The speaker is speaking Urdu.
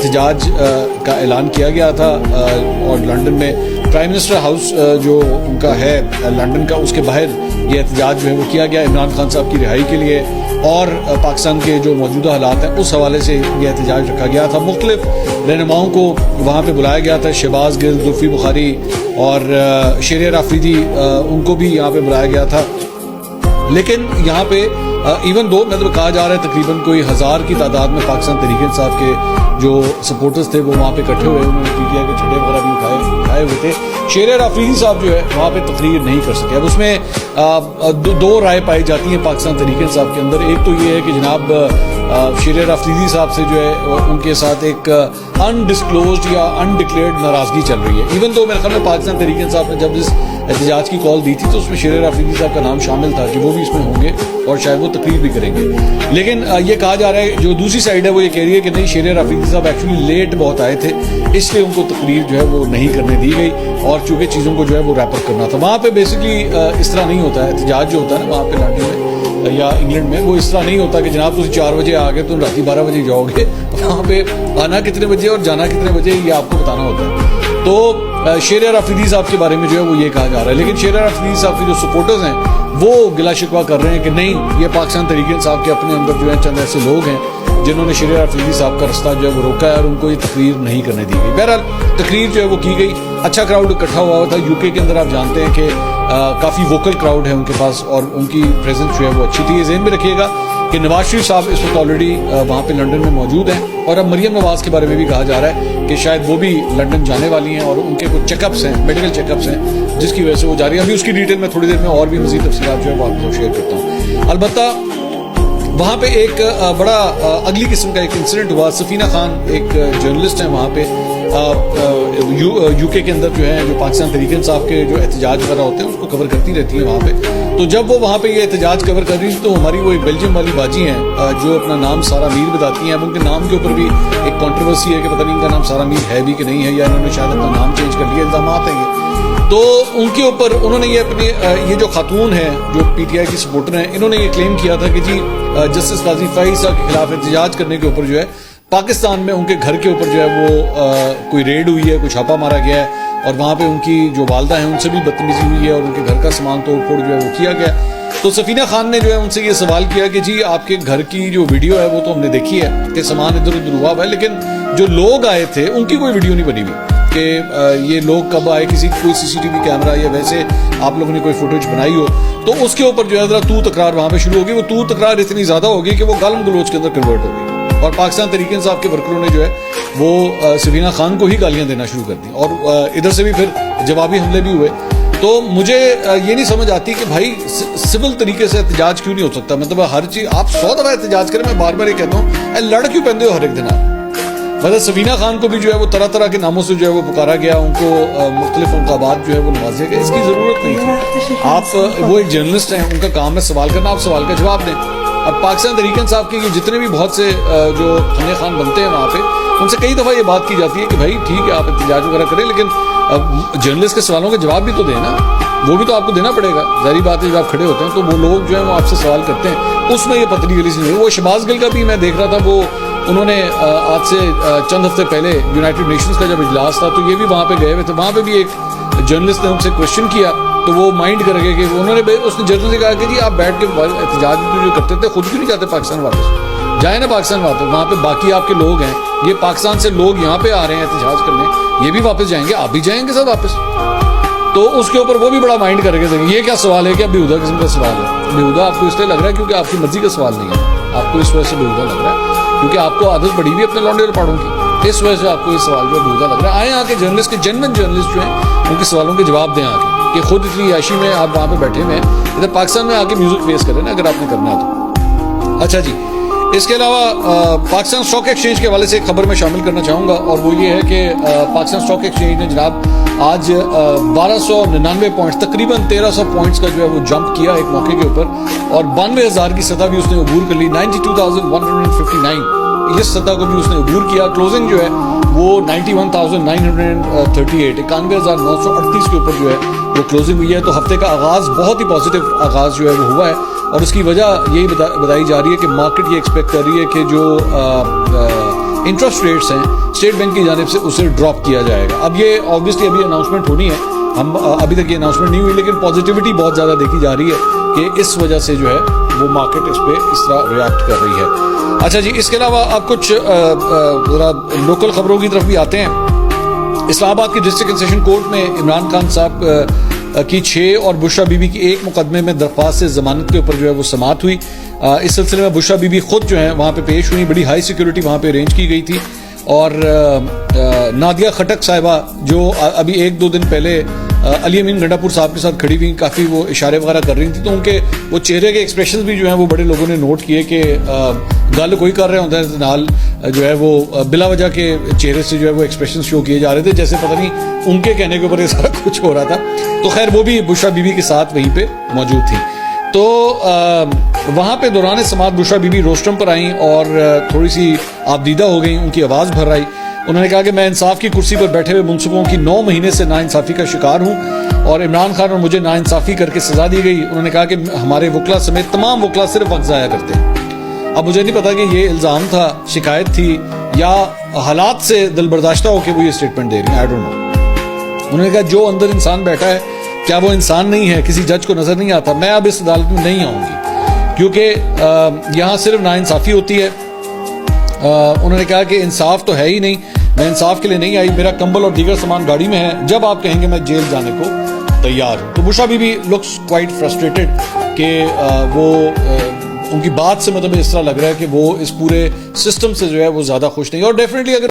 احتجاج کا اعلان کیا گیا تھا اور لندن میں پرائم منسٹر ہاؤس جو ان کا ہے لندن کا، اس کے باہر یہ احتجاج جو ہے وہ کیا گیا عمران خان صاحب کی رہائی کے لیے، اور پاکستان کے جو موجودہ حالات ہیں اس حوالے سے یہ احتجاج رکھا گیا تھا۔ مختلف رہنماؤں کو وہاں پہ بلایا گیا تھا، شہباز گل، زلفی بخاری اور شہریار آفریدی، ان کو بھی یہاں پہ بلایا گیا تھا۔ لیکن یہاں پہ ایون دو مطلب کہا جا رہا ہے تقریباً کوئی 1000 کی تعداد میں پاکستان تحریک انصاف کے جو سپورٹرز تھے وہ وہاں پہ اکٹھے ہوئے، انہوں نے PTI کے جھنڈے وغیرہ بھی اٹھائے ہوئے تھے۔ شہریار آفریدی صاحب جو ہے وہاں پہ تقریر نہیں کر سکے۔ اب اس میں دو رائے پائی جاتی ہیں پاکستان تحریک انصاف کے اندر۔ ایک تو یہ ہے کہ جناب شہریار آفریدی صاحب سے جو ہے ان کے ساتھ ایک انڈسکلوزڈ یا انڈکلیئرڈ ناراضگی چل رہی ہے۔ ایون تو میرے خیال میں پاکستان تحریک انصاف نے جب اس احتجاج کی کال دی تھی تو اس میں شہریار آفریدی صاحب کا نام شامل تھا کہ وہ بھی اس میں ہوں گے اور شاید وہ تقریر بھی کریں گے۔ لیکن یہ کہا جا رہا ہے جو دوسری سائڈ ہے وہ یہ کہہ رہی ہے کہ نہیں، شہریار آفریدی صاحب ایکچولی لیٹ بہت آئے تھے، اس لیے ان کو تقریر جو ہے وہ نہیں کرنے دی گئی، اور چونکہ چیزوں کو جو ہے وہ ریپ اپ کرنا تھا۔ وہاں پہ بیسکلی اس طرح نہیں ہوتا ہے احتجاج جو ہوتا ہے نا وہاں پہ لندن میں یا انگلینڈ میں، وہ اس طرح نہیں ہوتا کہ جناب تم 4 بجے آ گئے تو رات 12 بجے جاؤ گے۔ وہاں پہ آنا کتنے بجے اور جانا کتنے بجے یہ آپ کو بتانا ہوتا ہے۔ تو شہریار آفریدی صاحب کے بارے میں جو ہے وہ یہ کہا جا رہا ہے، لیکن شہریار آفریدی صاحب کے جو سپورٹرز ہیں وہ گلا شکوہ کر رہے ہیں کہ نہیں، یہ پاکستان تحریک انصاف کے اپنے اندر جو ہے چند ایسے لوگ ہیں جنہوں نے شہریار آفریدی صاحب کا رستہ جو ہے وہ روکا ہے اور ان کو یہ تقریر نہیں کرنے دی گئی۔ بہرحال تقریر جو ہے وہ کی گئی، اچھا کراؤڈ اکٹھا ہوا تھا۔ UK کے اندر آپ جانتے ہیں کہ کافی ووکل کراؤڈ ہے ان کے پاس اور ان کی پریزنس جو ہے وہ اچھی تھی۔ یہ ذہن میں رکھیے گا کہ نواز شریف صاحب اس وقت آلریڈی وہاں پہ لندن میں موجود ہیں، اور اب مریم نواز کے بارے میں بھی کہا جا رہا ہے کہ شاید وہ بھی لندن جانے والی ہیں اور ان کے کچھ چیک اپس ہیں، میڈیکل چیک اپس ہیں، جس کی وجہ سے وہ جا رہی ہے۔ ابھی اس کی ڈیٹیل میں تھوڑی دیر میں اور بھی مزید تفصیلات جو ہے وہ آپ کو شیئر کرتا ہوں۔ البتہ وہاں پہ ایک بڑا اگلی قسم کا ایک انسیڈنٹ ہوا۔ سفینہ خان ایک جرنلسٹ ہیں وہاں پہ UK کے اندر جو ہے، جو پاکستان تحریک انصاف کے جو احتجاج وغیرہ ہوتے ہیں اس کو کور کرتی رہتی ہیں وہاں پہ۔ تو جب وہ وہاں پہ یہ احتجاج کور کر رہی تھی تو ہماری وہ ایک بیلجیم والی باجی ہیں جو اپنا نام سارا میر بتاتی ہیں۔ اب ان کے نام کے اوپر بھی ایک کنٹروورسی ہے کہ پتہ نہیں ان کا نام سارا میر ہے بھی کہ نہیں ہے، یا انہوں نے شاید اپنا نام چینج کر لیا، الزامات ہیں یہ۔ تو ان کے اوپر انہوں نے یہ اپنے یہ جو خاتون ہیں جو PTI کی سپورٹر ہیں، انہوں نے یہ کلیم کیا تھا کہ جی جسٹس قاضی فائز صاحب کے خلاف احتجاج کرنے کے اوپر جو ہے پاکستان میں ان کے گھر کے اوپر جو ہے وہ کوئی ریڈ ہوئی ہے، کوئی چھاپا مارا گیا ہے، اور وہاں پہ ان کی جو والدہ ہیں ان سے بھی بدتمیزی ہوئی ہے اور ان کے گھر کا سامان توڑ پھوڑ جو ہے وہ کیا گیا۔ تو سفینہ خان نے جو ہے ان سے یہ سوال کیا کہ جی آپ کے گھر کی جو ویڈیو ہے وہ تو ہم نے دیکھی ہے کہ سامان ادھر ادھر ہوا ہے، لیکن جو لوگ آئے تھے ان کی کوئی ویڈیو نہیں بنی ہوئی کہ یہ لوگ کب آئے، کسی کوئی CCTV کیمرہ یا ویسے آپ لوگوں نے کوئی فوٹیج بنائی ہو۔ تو اس کے اوپر جو ہے ذرا تو تکرار وہاں پہ شروع ہوگی۔ وہ تو تکرار اتنی زیادہ ہوگی کہ وہ گالم گلوچ کے اندر کنورٹ ہوگی، اور پاکستان تحریک انصاف کے ورکروں نے جو ہے وہ سفینہ خان کو ہی گالیاں دینا شروع کر دی، اور ادھر سے بھی پھر جوابی حملے بھی ہوئے۔ تو مجھے یہ نہیں سمجھ آتی کہ بھائی سول طریقے سے احتجاج کیوں نہیں ہو سکتا؟ مطلب ہر چیز آپ 100 دفعہ احتجاج کریں، میں بار بار یہ کہتا ہوں لڑ کیوں پہنتے ہو ہر ایک دن آپ؟ مطلب سفینہ خان کو بھی جو ہے وہ طرح طرح کے ناموں سے جو ہے وہ پکارا گیا، ان کو مختلف القابات جو ہے وہ نوازے گئے، اس کی ضرورت نہیں تھی۔ آپ وہ ایک جرنلسٹ ہیں، ان کا کام ہے سوال کرنا، آپ سوال کا جواب دیں۔ اب پاکستان تحریک انصاف کے جتنے بھی بہت سے جو خنے خان بنتے ہیں وہاں پہ، ان سے کئی دفعہ یہ بات کی جاتی ہے کہ بھائی ٹھیک ہے آپ احتجاج وغیرہ کریں، لیکن جرنلسٹ کے سوالوں کے جواب بھی تو دیں نا، وہ بھی تو آپ کو دینا پڑے گا۔ ظاہری بات ہے جب آپ کھڑے ہوتے ہیں تو وہ لوگ جو ہیں وہ آپ سے سوال کرتے ہیں، اس میں یہ پتلی گلی سے وہ شہباز گل کا بھی میں دیکھ رہا تھا، وہ انہوں نے آج سے چند ہفتے پہلے یونائٹڈ نیشنز کا جب اجلاس تھا تو یہ بھی وہاں پہ گئے ہوئے تھے، وہاں پہ بھی ایک جرنلسٹ نے ان سے کوشچن کیا تو وہ مائنڈ کر گئے کہ انہوں نے اس نے جرنلسٹ سے کہا کہ جی آپ بیٹھ کے احتجاج جو کرتے تھے خود کیوں نہیں جاتے پاکستان واپس؟ جائیں نا پاکستان واپس، وہاں پہ باقی آپ کے لوگ ہیں، یہ پاکستان سے لوگ یہاں پہ آ رہے ہیں احتجاج کرنے، یہ بھی واپس جائیں گے، آپ بھی جائیں گے سب واپس۔ تو اس کے اوپر وہ بھی بڑا مائنڈ کر کے یہ کیا سوال ہے، کیا بےہودہ قسم کا سوال ہے؟ بےہودہ آپ کو اس لیے لگ رہا ہے کیونکہ آپ کی مرضی کا سوال نہیں ہے، آپ کو اس وجہ سے بےہودہ لگ رہا ہے کیونکہ آپ کو عادت پڑی ہوئی اپنے لونڈے اور پاڑوں کی، اس وجہ سے آپ کو یہ سوال جو ہے بےہودہ لگ رہا ہے۔ آئیں آ کے جرنلسٹ کے جنرل جرنلسٹ جو ہیں ان کے سوالوں کے جواب دیں آ کے، کہ خود اتنی عیاشی میں آپ وہاں پہ بیٹھے ہوئے ہیں، ادھر پاکستان میں آ کے میوزک فیس کریں نا اگر آپ نے کرنا ہے تو۔ اچھا جی، اس کے علاوہ پاکستان اسٹاک ایکسچینج کے حوالے سے ایک خبر میں شامل کرنا چاہوں گا، اور وہ یہ ہے کہ پاکستان اسٹاک ایکسچینج نے جناب آج 1299 پوائنٹس، تقریباً 1300 پوائنٹس کا جو ہے وہ جمپ کیا ایک موقع کے اوپر، اور 92,000 کی سطح بھی اس نے عبور کر لی، 92,159 اس سطح کو بھی اس نے عبور کیا۔ کلوزنگ جو ہے وہ 91,938 91,938 کے اوپر جو ہے وہ کلوزنگ ہوئی ہے۔ تو ہفتے کا آغاز بہت ہی پازیٹیو آغاز جو ہے وہ ہوا ہے، اور اس کی وجہ یہی بتائی جا رہی ہے کہ مارکیٹ یہ ایکسپیکٹ کر رہی ہے کہ جو انٹرسٹ ریٹس ہیں اسٹیٹ بینک کی جانب سے اسے ڈراپ کیا جائے گا. اب یہ آبویسلی ابھی اناؤنسمنٹ ہونی ہے, ہم ابھی تک یہ اناؤنسمنٹ نہیں ہوئی, لیکن پازیٹیوٹی بہت زیادہ دیکھی جا رہی ہے کہ اس وجہ سے جو ہے وہ مارکیٹ اس پہ اس طرح ریئیکٹ کر رہی ہے. اچھا جی, اس کے علاوہ آپ کچھ ذرا لوکل خبروں کی طرف بھی آتے ہیں. اسلام آباد کی ڈسٹرکٹ اینڈ سیشن کورٹ میں عمران خان صاحب کی 6 اور بشرا بی بی کی 1 مقدمے میں درخواست ضمانت کے اوپر جو ہے وہ سماعت ہوئی. اس سلسلے میں بشرا بی بی خود جو ہے وہاں پہ پیش ہوئی, بڑی ہائی سیکیورٹی وہاں پہ ارینج کی گئی تھی. اور نادیہ خٹک صاحبہ جو ابھی 1-2 دن پہلے علی امین گنڈا پور صاحب کے ساتھ کھڑی ہوئی, کافی وہ اشارے وغیرہ کر رہی تھی, تو ان کے وہ چہرے کے ایکسپریشنز بھی جو ہیں وہ بڑے لوگوں نے نوٹ کیے کہ گل کوئی کر رہے ہوتا ہے نال جو ہے وہ بلا وجہ کے چہرے سے جو ہے وہ ایکسپریشن شو کیے جا رہے تھے, جیسے پتہ نہیں ان کے کہنے کے اوپر یہ سارا کچھ ہو رہا تھا. تو خیر وہ بھی بشرا بی بی کے ساتھ وہیں پہ موجود تھی. تو وہاں پہ دوران سماعت بشرا بی بی روسٹرم پر آئیں اور تھوڑی سی آبدیدہ ہو گئیں, ان کی آواز بھر آئی. انہوں نے کہا کہ میں انصاف کی کرسی پر بیٹھے ہوئے منصفوں کی 9 مہینے سے ناانصافی کا شکار ہوں اور عمران خان اور مجھے ناانصافی کر کے سزا دی گئی. انہوں نے کہا کہ ہمارے وکلا سمیت تمام وکلا صرف وقت ضائع کرتے ہیں. اب مجھے نہیں پتا کہ یہ الزام تھا, شکایت تھی, یا حالات سے دل برداشتہ ہو کے وہ یہ اسٹیٹمنٹ دے رہی ہیں, آئی ڈونٹ نو. انہوں نے کہا جو اندر انسان بیٹھا ہے کیا وہ انسان نہیں ہے, کسی جج کو نظر نہیں آتا؟ میں اب اس عدالت میں نہیں آؤں گی کیونکہ یہاں صرف ناانصافی ہوتی ہے. انہوں نے کہا کہ انصاف تو ہے ہی نہیں, میں انصاف کے لیے نہیں آئی, میرا کمبل اور دیگر سامان گاڑی میں ہے, جب آپ کہیں گے میں جیل جانے کو تیار ہوں. تو Bushra Bibi looks quite frustrated کہ وہ ان کی بات سے مطلب اس طرح لگ رہا ہے کہ وہ اس پورے سسٹم سے جو ہے وہ زیادہ خوش نہیں. اور ڈیفینیٹلی اگر